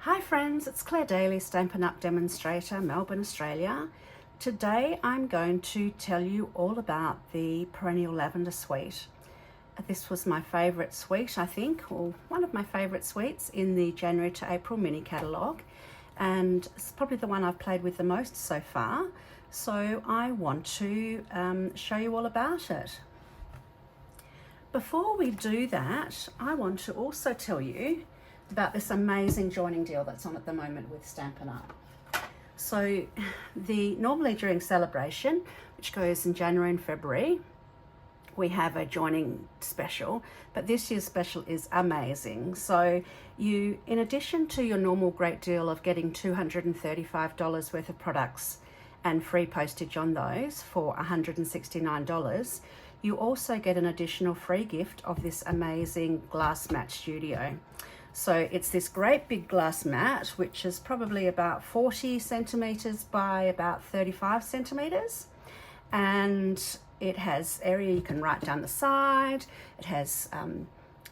Hi friends, it's Claire Daly, Stampin Up demonstrator, Melbourne, Australia. Today I'm going to tell you all about the Perennial Lavender Suite. This was my favourite suite, I think, or one of my favourite suites in the January to April Mini Catalogue, and it's probably the one I've played with the most so far, so I want to show you all about it. Before we do that, I want to also tell you about this amazing joining deal that's on at the moment with Stampin Up. So normally during celebration, which goes in January and February, we have a joining special, but this year's special is amazing. So you, in addition to your normal great deal of getting $235 worth of products and free postage on those for $169, you also get an additional free gift of this amazing glass mat studio. So it's this great big glass mat, which is probably about 40 centimeters by about 35 centimeters. And it has area you can write down the side. It has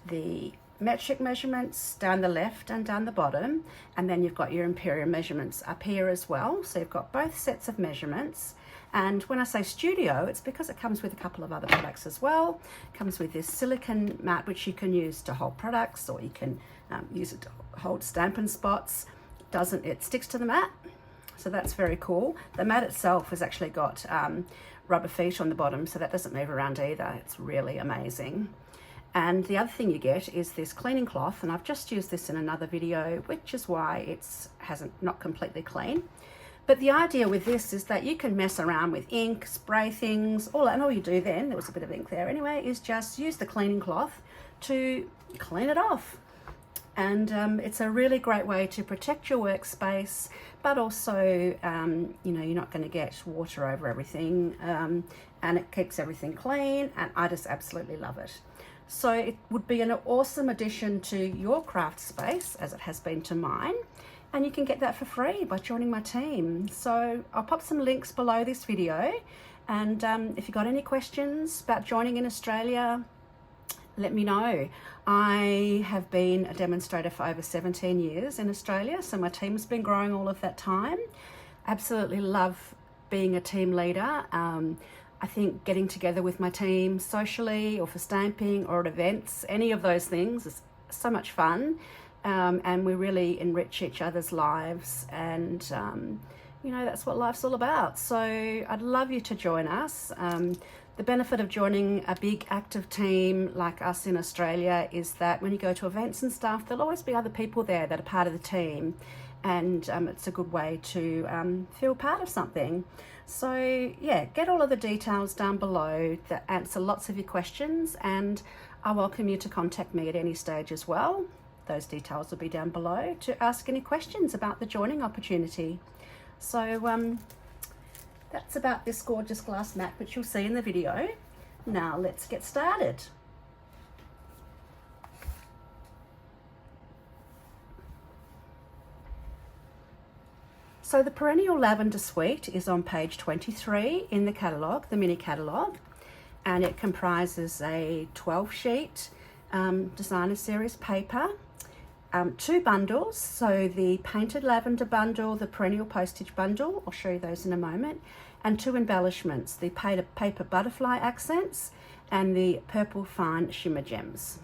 the metric measurements down the left and down the bottom. And then you've got your imperial measurements up here as well. So you've got both sets of measurements. And when I say studio, it's because it comes with a couple of other products as well. It comes with this silicone mat, which you can use to hold products, or you can use it to hold Stampin' spots. It sticks to the mat, so that's very cool. The mat itself has actually got rubber feet on the bottom, so that doesn't move around either. It's really amazing. And the other thing you get is this cleaning cloth, and I've just used this in another video, which is why it's not completely clean. But the idea with this is that you can mess around with ink, spray things, and all you do then, there was a bit of ink there anyway, is just use the cleaning cloth to clean it off. And it's a really great way to protect your workspace, but also, you're not going to get water over everything, and it keeps everything clean, and I just absolutely love it. So it would be an awesome addition to your craft space, as it has been to mine. And you can get that for free by joining my team. So I'll pop some links below this video. And if you've got any questions about joining in Australia, let me know. I have been a demonstrator for over 17 years in Australia, so my team's been growing all of that time. Absolutely love being a team leader. I think getting together with my team socially or for stamping or at events, any of those things is so much fun. And we really enrich each other's lives, and that's what life's all about. So I'd love you to join us. The benefit of joining a big active team like us in Australia is that when you go to events and stuff, there'll always be other people there that are part of the team, and it's a good way to feel part of something. So yeah, get all of the details down below that answer lots of your questions, and I welcome you to contact me at any stage as well. Those details will be down below to ask any questions about the joining opportunity. So that's about this gorgeous glass mat, which you'll see in the video. Now let's get started. So the Perennial Lavender Suite is on page 23 in the catalogue, the mini catalogue, and it comprises a 12-sheet designer series paper, 2 bundles, so the painted lavender bundle, the perennial postage bundle, I'll show you those in a moment, and 2 embellishments, the paper butterfly accents and the purple fine shimmer gems.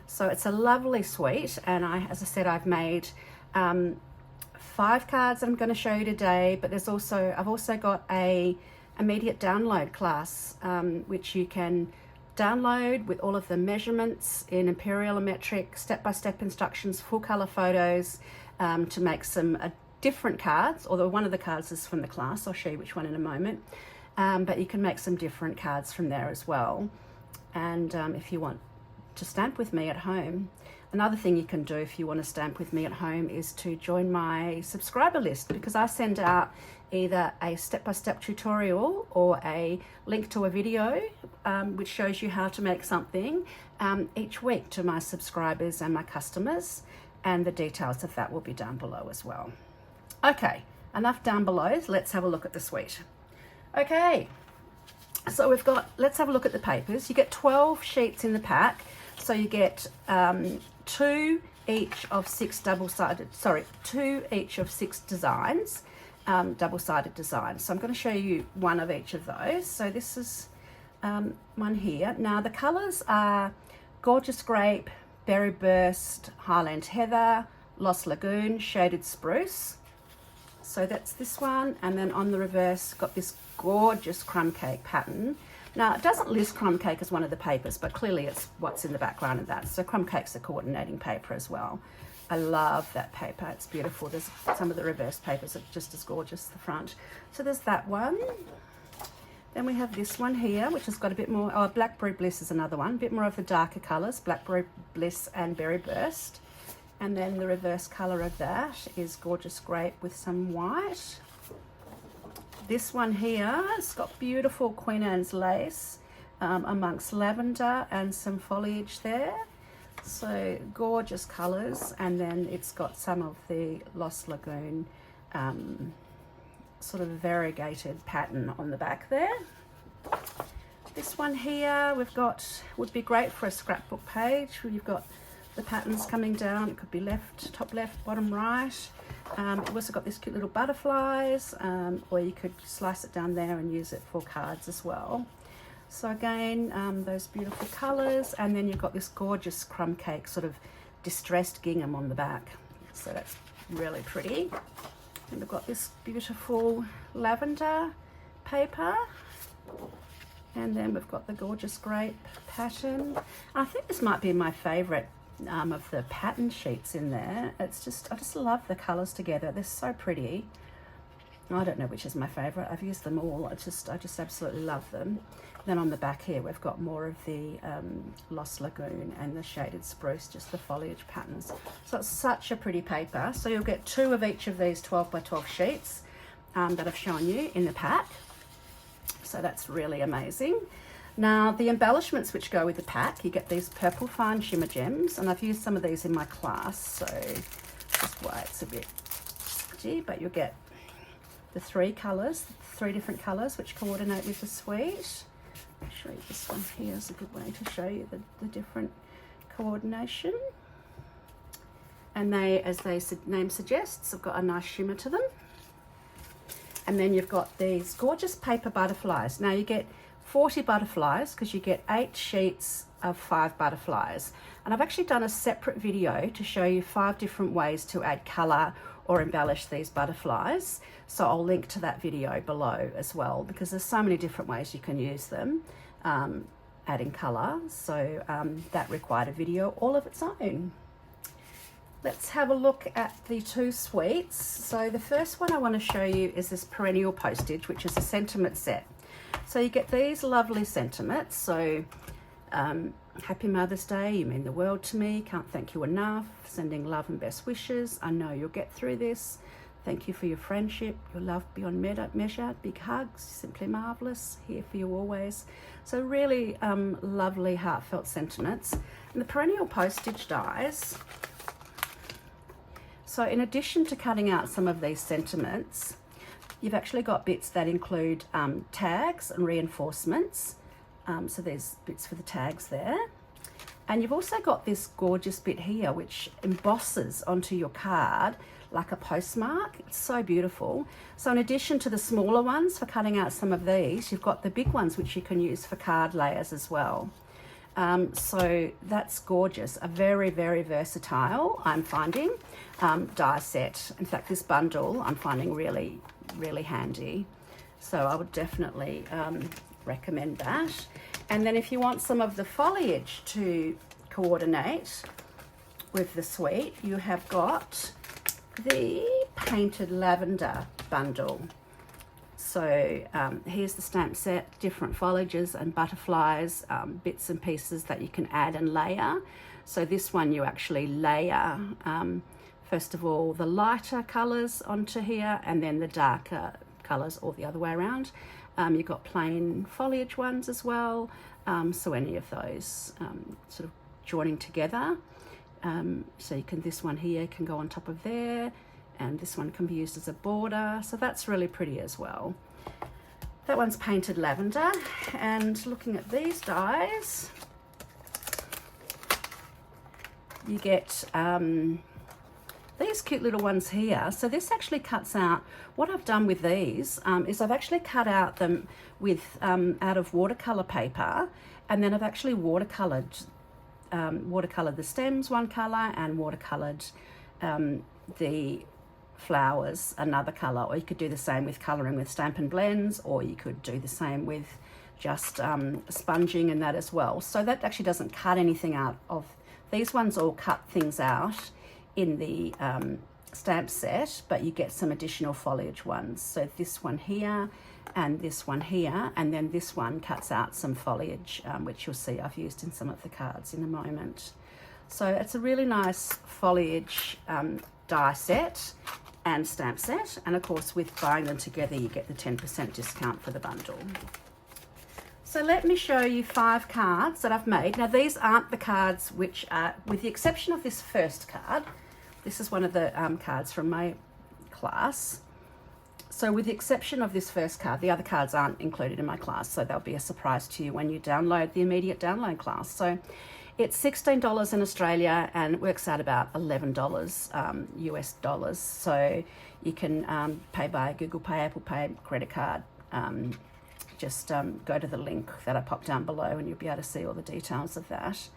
So it's a lovely suite, and as I said, I've made 5 cards that I'm going to show you today, but I've also got a immediate download class, which you can download with all of the measurements in imperial and metric, step-by-step instructions, full color photos, to make some different cards, although one of the cards is from the class. I'll show you which one in a moment, but you can make some different cards from there as well. And if you want to stamp with me at home, another thing you can do if you want to stamp with me at home is to join my subscriber list, because I send out either a step-by-step tutorial or a link to a video which shows you how to make something each week to my subscribers and my customers, and the details of that will be down below as well. Okay, enough down below, let's have a look at the suite. Okay, so let's have a look at the papers. You get 12 sheets in the pack. So you get two each of 6 double-sided, sorry, 2 each of 6 designs, double-sided designs. So I'm going to show you one of each of those. So this is one here. Now the colours are Gorgeous Grape, Berry Burst, Highland Heather, Lost Lagoon, Shaded Spruce. So that's this one, and then on the reverse got this gorgeous crumb cake pattern. Now it doesn't list crumb cake as one of the papers, but clearly it's what's in the background of that. So crumb cake's a coordinating paper as well. I love that paper, it's beautiful. There's some of the reverse papers are just as gorgeous, the front. So there's that one. Then we have this one here, which has got a bit more, oh, Blackberry Bliss is another one, a bit more of the darker colours, Blackberry Bliss and Berry Burst. And then the reverse colour of that is Gorgeous Grape with some white. This one here, it's got beautiful Queen Anne's lace amongst lavender and some foliage there. So gorgeous colours, and then it's got some of the Lost Lagoon sort of variegated pattern on the back there. This one here we've got, would be great for a scrapbook page where you've got the patterns coming down. It could be left, top left, bottom right. We've also got these cute little butterflies, or you could slice it down there and use it for cards as well. So again, those beautiful colours, and then you've got this gorgeous crumb cake sort of distressed gingham on the back. So that's really pretty. And we've got this beautiful lavender paper. And then we've got the Gorgeous Grape pattern. I think this might be my favourite of the pattern sheets in there. It's just, I just love the colours together. They're so pretty. I don't know which is my favourite. I've used them all. I just absolutely love them. Then on the back here, we've got more of the Lost Lagoon and the Shaded Spruce, just the foliage patterns. So it's such a pretty paper. So you'll get 2 of each of these 12 by 12 sheets that I've shown you in the pack. So that's really amazing. Now the embellishments which go with the pack, you get these purple fine shimmer gems, and I've used some of these in my class, so that's why it's a bit sticky, but you'll get the 3 colours, 3 different colours which coordinate with the suite. I'll show you this one here is a good way to show you the different coordination. And they, as their name suggests, have got a nice shimmer to them. And then you've got these gorgeous paper butterflies. Now you get 40 butterflies because you get 8 sheets of 5 butterflies. And I've actually done a separate video to show you 5 different ways to add colour or embellish these butterflies. So I'll link to that video below as well, because there's so many different ways you can use them, adding colour. So that required a video all of its own. Let's have a look at the 2 suites. So the first one I want to show you is this Perennial Postage, which is a sentiment set. So you get these lovely sentiments. So Happy Mother's Day, you mean the world to me, can't thank you enough, sending love and best wishes, I know you'll get through this, thank you for your friendship, your love beyond measure, big hugs, simply marvellous, here for you always. So really lovely heartfelt sentiments. And the Perennial Postage dies, so in addition to cutting out some of these sentiments, you've actually got bits that include tags and reinforcements. So there's bits for the tags there. And you've also got this gorgeous bit here which embosses onto your card like a postmark. It's so beautiful. So in addition to the smaller ones for cutting out some of these, you've got the big ones which you can use for card layers as well. So that's gorgeous. A very, very versatile, I'm finding, die set. In fact, this bundle I'm finding really, really handy. So I would definitely recommend that. And then if you want some of the foliage to coordinate with the suite, you have got the Painted Lavender bundle. So here's the stamp set, different foliages and butterflies, bits and pieces that you can add and layer. So this one you actually layer, first of all, the lighter colours onto here and then the darker colours, or the other way around. You've got plain foliage ones as well, so any of those sort of joining together. So you can, this one here can go on top of there, and this one can be used as a border, so that's really pretty as well. That one's Painted Lavender. And looking at these dies, you get these cute little ones here. So this actually cuts out, what I've done with these is I've actually cut out them with out of watercolor paper, and then I've actually watercolored the stems one color and watercolored the flowers another color. Or you could do the same with coloring with Stampin' Blends, or you could do the same with just sponging and that as well. So that actually doesn't cut anything out of, these ones all cut things out in the stamp set, but you get some additional foliage ones. So this one here and this one here, and then this one cuts out some foliage, which you'll see I've used in some of the cards in a moment. So it's a really nice foliage die set and stamp set, and of course with buying them together you get the 10% discount for the bundle. So let me show you 5 cards that I've made. Now these aren't the cards which are, with the exception of this first card, this is one of the cards from my class. So with the exception of this first card, the other cards aren't included in my class, so they'll be a surprise to you when you download the immediate download class. So it's $16 in Australia and it works out about $11 US dollars. So you can pay by Google Pay, Apple Pay, credit card. Just go to the link that I popped down below and you'll be able to see all the details of that.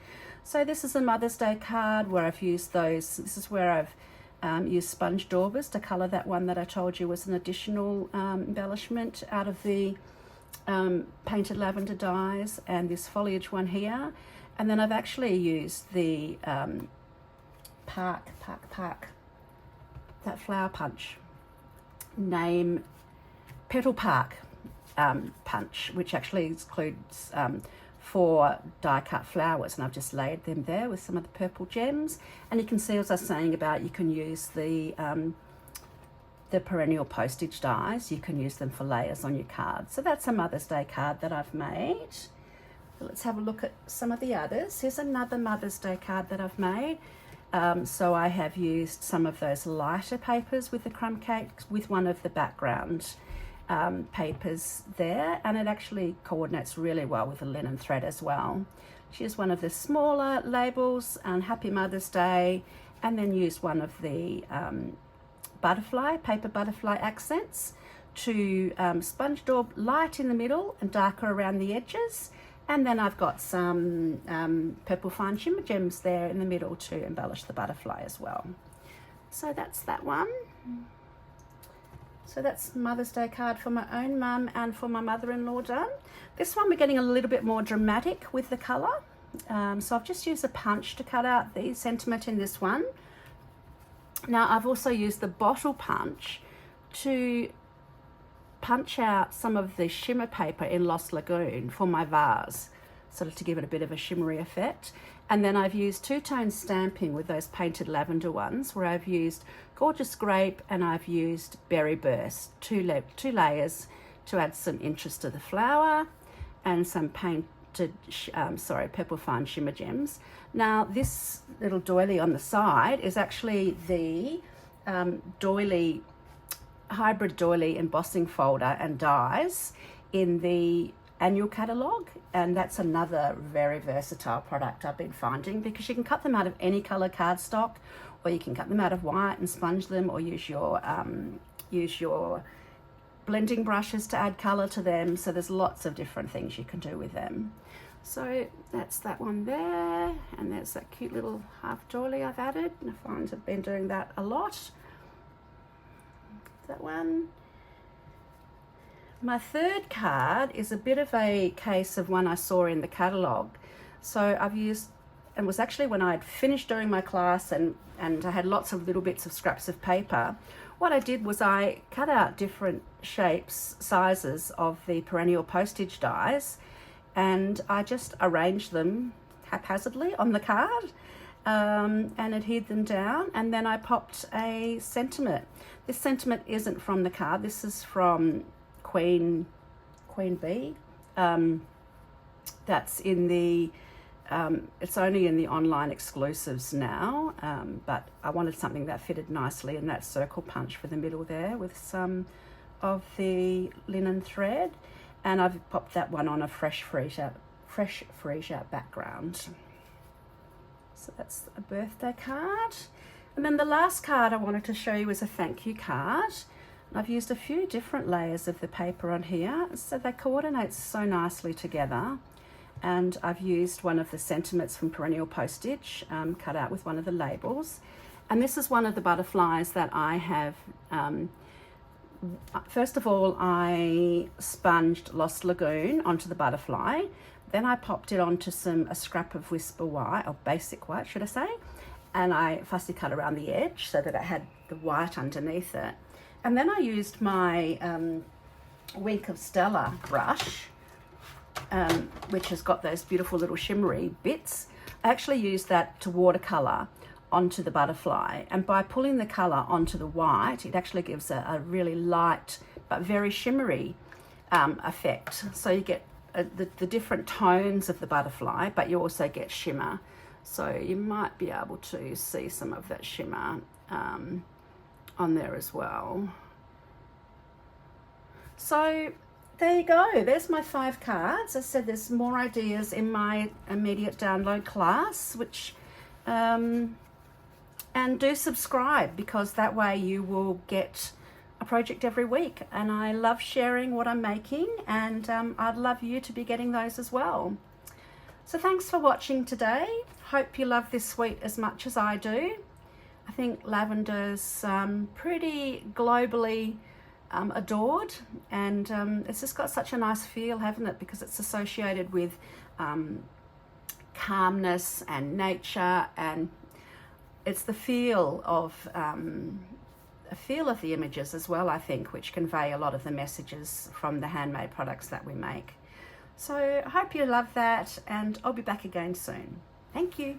So this is a Mother's Day card where I've used those. This is where I've used sponge daubers to colour that one that I told you was an additional embellishment out of the painted lavender dyes, and this foliage one here. And then I've actually used the that flower punch, name Petal Park punch, which actually includes 4 die cut flowers, and I've just laid them there with some of the purple gems. And you can see, as I was saying about, you can use the perennial postage dies, you can use them for layers on your card. So that's a Mother's Day card that I've made. Let's have a look at some of the others. Here's another Mother's Day card that I've made. So I have used some of those lighter papers with the crumb cakes with one of the background papers there, and it actually coordinates really well with the linen thread as well. She's one of the smaller labels, and Happy Mother's Day, and then use one of the paper butterfly accents to sponge daub light in the middle and darker around the edges. And then I've got some purple fine shimmer gems there in the middle to embellish the butterfly as well. So that's that one. So that's Mother's Day card for my own mum and for my mother-in-law done. This one we're getting a little bit more dramatic with the colour. So I've just used a punch to cut out the sentiment in this one. Now I've also used the bottle punch to punch out some of the shimmer paper in Lost Lagoon for my vase, sort of to give it a bit of a shimmery effect. And then I've used two-tone stamping with those painted lavender ones, where I've used Gorgeous Grape and I've used Berry Burst, two layers to add some interest to the flower, and some painted, purple fine shimmer gems. Now this little doily on the side is actually the doily, hybrid doily embossing folder and dies in the annual catalogue, and that's another very versatile product I've been finding, because you can cut them out of any colour cardstock, or you can cut them out of white and sponge them, or use your blending brushes to add colour to them. So there's lots of different things you can do with them. So that's that one there, and there's that cute little half doily I've added, and I find I've been doing that a lot. That one. My third card is a bit of a case of one I saw in the catalogue. So I've used, and it was actually when I'd finished doing my class and I had lots of little bits of scraps of paper. What I did was I cut out different shapes, sizes of the perennial postage dies, and I just arranged them haphazardly on the card and adhered them down, and then I popped a sentiment. This sentiment isn't from the card, this is from Queen Bee. That's in the it's only in the online exclusives now, but I wanted something that fitted nicely in that circle punch for the middle there with some of the linen thread, and I've popped that one on a fresh freesia background. So that's a birthday card. And then the last card I wanted to show you is a thank you card. I've used a few different layers of the paper on here, so they coordinate so nicely together. And I've used one of the sentiments from Perennial postage, cut out with one of the labels. And this is one of the butterflies that I have, first of all, I sponged Lost Lagoon onto the butterfly. Then I popped it onto a scrap of Whisper White, or Basic White, should I say. And I fussy cut around the edge so that it had the white underneath it. And then I used my Wink of Stella brush, which has got those beautiful little shimmery bits. I actually used that to watercolor onto the butterfly, and by pulling the color onto the white, it actually gives a really light but very shimmery effect. So you get the different tones of the butterfly, but you also get shimmer. So you might be able to see some of that shimmer on there as well. So there you go, there's my 5 cards. As I said, there's more ideas in my immediate download class, which and do subscribe, because that way you will get a project every week. And I love sharing what I'm making, and I'd love you to be getting those as well. So thanks for watching today. Hope you love this suite as much as I do. I think lavender's pretty globally adored, and it's just got such a nice feel, haven't it? Because it's associated with calmness and nature, and it's the feel of the images as well, I think, which convey a lot of the messages from the handmade products that we make. So I hope you love that, and I'll be back again soon. Thank you.